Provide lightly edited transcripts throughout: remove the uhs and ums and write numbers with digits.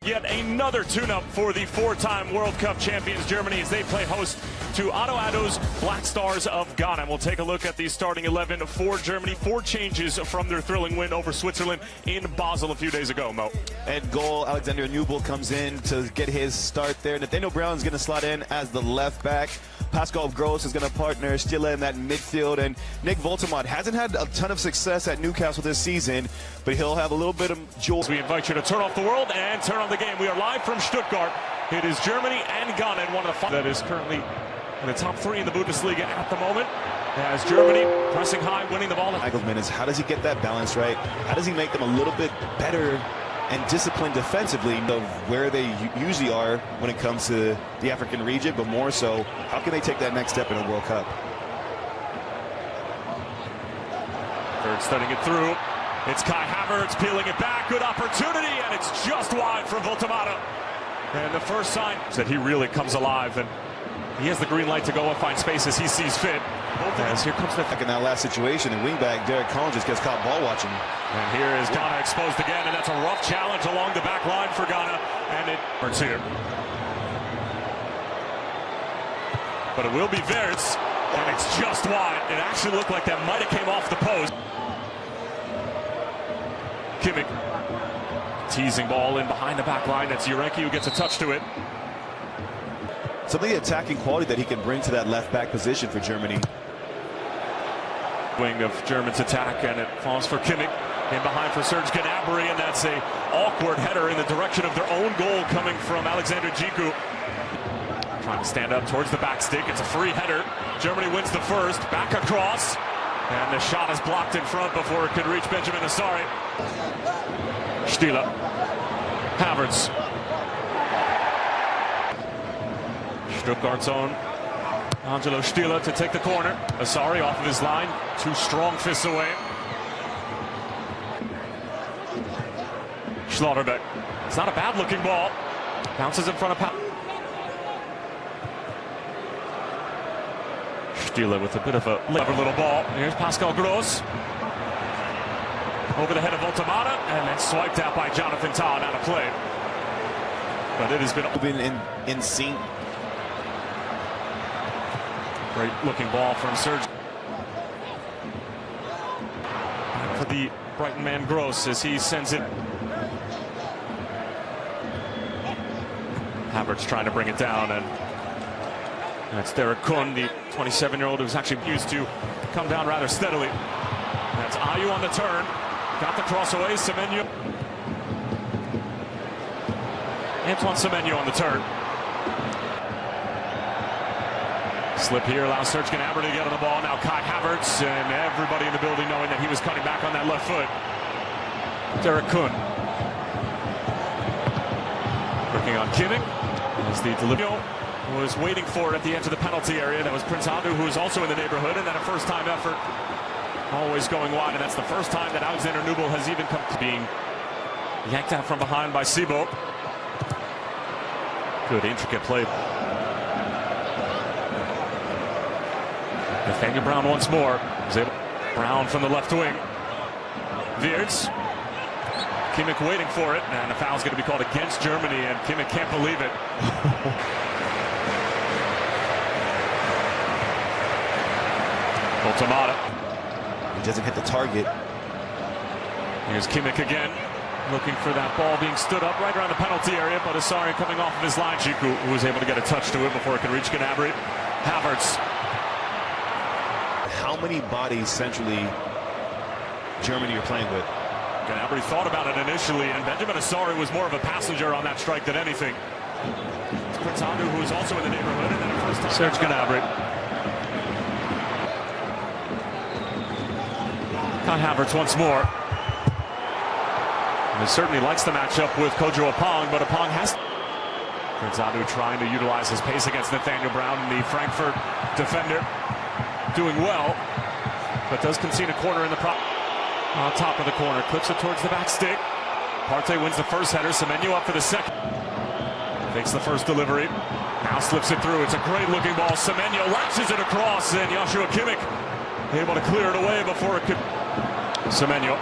Yet another tune-up for the four-time World Cup champions Germany as they play host to Ado's Black Stars of Ghana. And we'll take a look at the starting 11 for Germany. 4 changes from their thrilling win over Switzerland in Basel a few days ago, Mo. And goal, Alexander Nubel comes in to get his start there. Nathaniel Brown's going to slot in as the left back. Pascal Gross is going to partner Stille in that midfield. And Nick Voltemade hasn't had a ton of success at Newcastle this season, but he'll have a little bit of joy. We invite you to turn off the world and turn on the game. We are live from Stuttgart. It is Germany and Ghana in one of the five that is currently in the top 3 in the Bundesliga at the moment. As Germany pressing high, winning the ball. Nagelsmann is, how does he get that balance right? How does he make them a little bit better and disciplined defensively of where they usually are when it comes to the African region, but more so, how can they take that next step in a World Cup? Third studying it through. It's Kai Havertz peeling it back. Good opportunity, and it's just wide for Voltemade. And the first sign that he really comes alive, and he has the green light to go and find space as he sees fit. As here comes the back in that last situation, and wingback Derek Collins just gets caught ball watching. And here is Ghana exposed again, and that's a rough challenge along the back line for Ghana, and it hurts here. But it will be Verts, and it's just wide. It actually looked like that might have came off the post. Kimmich teasing ball in behind the back line. That's Jurecki who gets a touch to it. Some of the attacking quality that he can bring to that left back position for Germany. Wing of Germany's attack, and it falls for Kimmich. In behind for Serge Gnabry, and that's a awkward header in the direction of their own goal coming from Alexander Djiku. Trying to stand up towards the back stick. It's a free header. Germany wins the first. Back across. And the shot is blocked in front before it could reach Benjamin Asari. Stille. Havertz. Stuttgart's own Angelo Stille to take the corner. Asari off of his line. 2 strong fists away. Schlotterbeck. It's not a bad looking ball. Bounces in front of Stille with a bit of a clever little ball. Here's Pascal Gross. Over the head of Voltemade, and then swiped out by Jonathan Todd out of play. But it has been in sync. Great looking ball from Serge. For the Brighton man Gross as he sends it. Havertz trying to bring it down, and that's Derek Kuhn, the 27-year-old who's actually used to come down rather steadily. That's Ayew on the turn. Got the cross away. Semenyo. Antoine Semenyo on the turn. Slip here allows Serge Gnabry to get on the ball. Now Kai Havertz, and everybody in the building knowing that he was cutting back on that left foot. Derek Kuhn. Working on Kimmich. As the delivery was waiting for it at the edge of the penalty area. That was Prince Adu, who was also in the neighborhood, and then a first-time effort. Always going wide, and that's the first time that Alexander Nubel has even come to being yanked out from behind by Sibo. Good intricate play. Nathaniel Brown once more. Brown from the left wing. Wirtz. Kimmich waiting for it, and the foul's going to be called against Germany, and Kimmich can't believe it. Voltemade. He doesn't hit the target. Here's Kimmich again, looking for that ball being stood up right around the penalty area, but Asari coming off of his line. Djiku, who was able to get a touch to it before it could reach Gnabry. Havertz. How many bodies centrally Germany are playing with? Gnabry thought about it initially, and Benjamin Asari was more of a passenger on that strike than anything. It's Prince Adu, who is also in the neighborhood, and then a first time. Serge Gnabry. Kai Havertz once more. And he certainly likes the matchup with Kojo Apong, but Apong has... Prince Adu trying to utilize his pace against Nathaniel Brown, and the Frankfurt defender doing well, but does concede a corner in the on top of the corner. Clips it towards the back stick. Partey wins the first header. Semenyo up for the second. Takes the first delivery. Now slips it through. It's a great looking ball. Semenyo latches it across, and Joshua Kimmich able to clear it away before it could. Semenyo.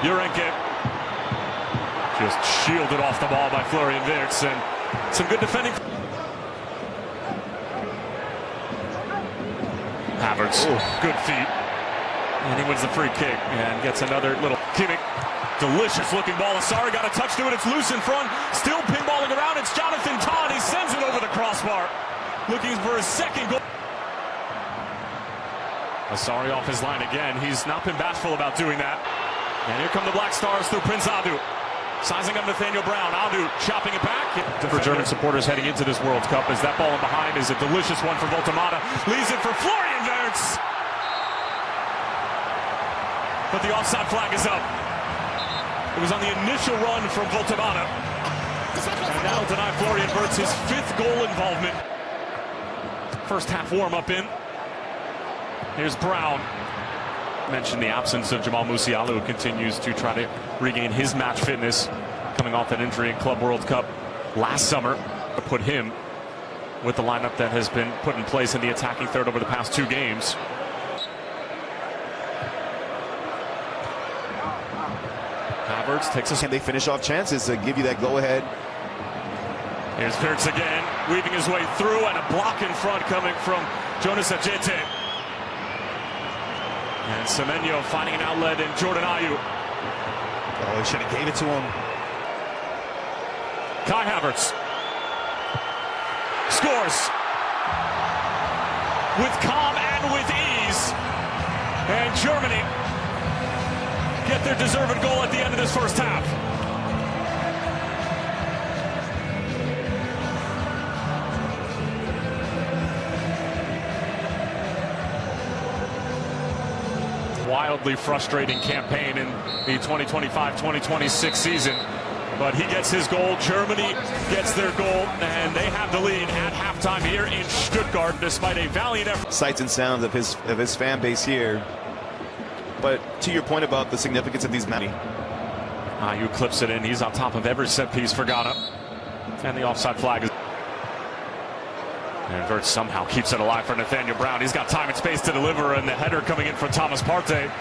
Jurecki. Just shielded off the ball by Florian Wirtz, and some good defending. Havertz, good feet, and he wins the free kick and gets another little Kimmich. Delicious looking ball. Asari got a touch to it. It's loose in front. Still pinballing around. It's Jonathan Todd. He sends it over the crossbar. Looking for his second goal. Asari off his line again. He's not been bashful about doing that. And here come the Black Stars through Prince Adu. Sizing up Nathaniel Brown. Adu chopping it back. For German supporters heading into this World Cup, as that ball in behind is a delicious one for Voltemata. Leaves it for Florian Wirtz. But the offside flag is up. It was on the initial run from Voltemata. And now deny Florian Wirtz his 5th goal involvement. First half warm-up in. Here's Brown. Mentioned the absence of Jamal Musiala, who continues to try to regain his match fitness, coming off that injury in Club World Cup last summer, to put him with the lineup that has been put in place in the attacking third over the past 2 games. Havertz takes us. Can they finish off chances to give you that go-ahead? Here's Wirtz again, weaving his way through, and a block in front coming from Jonas Ajete. And Semenyo finding an outlet in Jordan Ayew. Oh, he should have gave it to him. Kai Havertz scores with calm and with ease. And Germany get their deserved goal at the end of this first half. Wildly frustrating campaign in the 2025-2026 season, but he gets his goal. Germany gets their goal, and they have the lead at halftime here in Stuttgart, despite a valiant effort. Sights and sounds of his fan base here. But to your point about the significance of these matches, Ayew clips it in. He's on top of every set piece for Ghana, and the offside flag is. And Wirtz somehow keeps it alive for Nathaniel Brown. He's got time and space to deliver, and the header coming in from Thomas Partey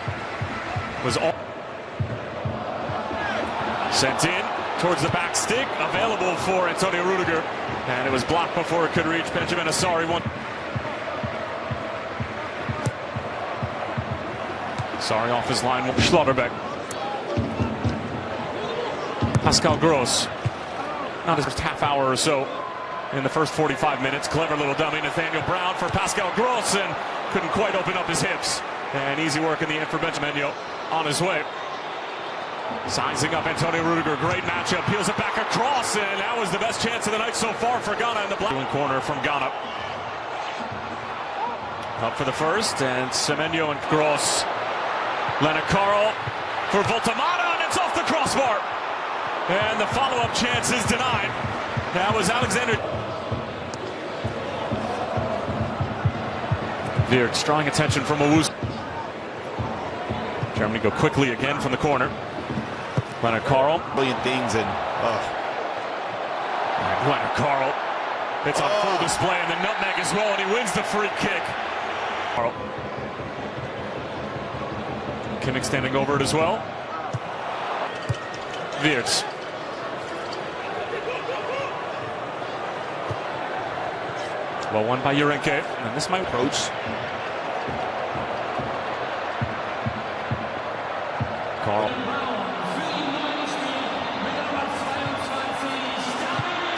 was all sent in towards the back stick, available for Antonio Rudiger, and it was blocked before it could reach Benjamin Asari. Asari off his line. Schlotterbeck. Pascal Gross. Not his first half hour or so. In the first 45 minutes, clever little dummy, Nathaniel Brown for Pascal Gross, and couldn't quite open up his hips. And easy work in the end for Benjamin on his way. Sizing up Antonio Rudiger, great matchup, peels it back across, and that was the best chance of the night so far for Ghana in the black corner from Ghana. Up for the first, and Semenyo and Gross. Leonard Carl for Voltemata, and it's off the crossbar. And the follow-up chance is denied. That was Alexander. Wirtz drawing attention from Owusu. Germany go quickly again from the corner. Leonard Carl. brilliant things, and Leonard Carl. It's on full display, and the nutmeg as well, and he wins the free kick. Carl. Kimmich standing over it as well. Wirtz. Well won by Urenke, and this might approach. Carl.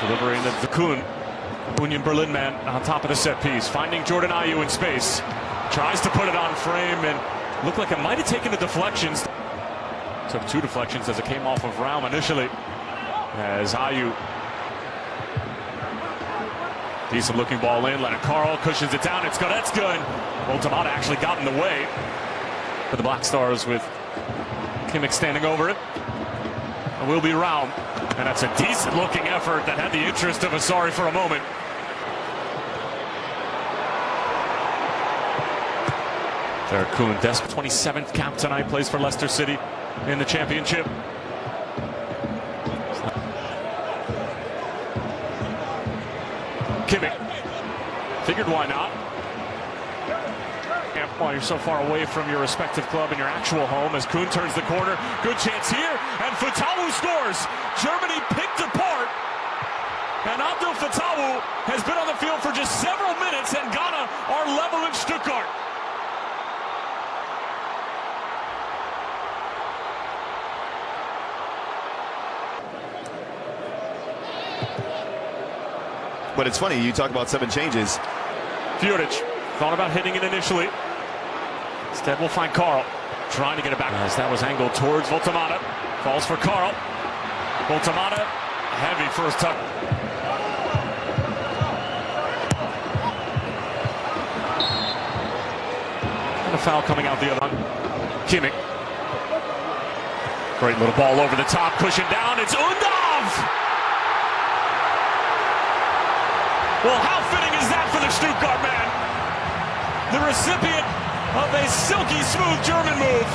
Delivering of the Kuhn. Union Berlin man on top of the set piece. Finding Jordan Ayew in space. Tries to put it on frame, and looked like it might have taken the deflections. Took 2 deflections as it came off of Raum initially. As Ayew. Decent looking ball in. Leonard Carl cushions it down. It's Goretzka, and Voltemata actually got in the way for the Black Stars, with Kimmich standing over it. It will be Raum, and that's a decent looking effort that had the interest of Asari for a moment. Derek Kuhn, 27th cap tonight, plays for Leicester City in the championship. Kimmich figured why not. Well, you're so far away from your respective club and your actual home as Kuhn turns the corner. Good chance here, and Fatawu scores. Germany picked apart, and Abdel Fatawu has been on the field for just several minutes, and Ghana are level in Stuttgart. But it's funny, you talk about 7 changes. Fjuric thought about hitting it initially. Instead, we'll find Carl trying to get it back. As that was angled towards Voltamata. Falls for Carl. Voltamata, heavy first touch. And a foul coming out the other one. Kimmich. Great little ball over the top, cushion down. It's Undav! Well, how fitting is that for the Stuttgart man? The recipient of a silky smooth German move.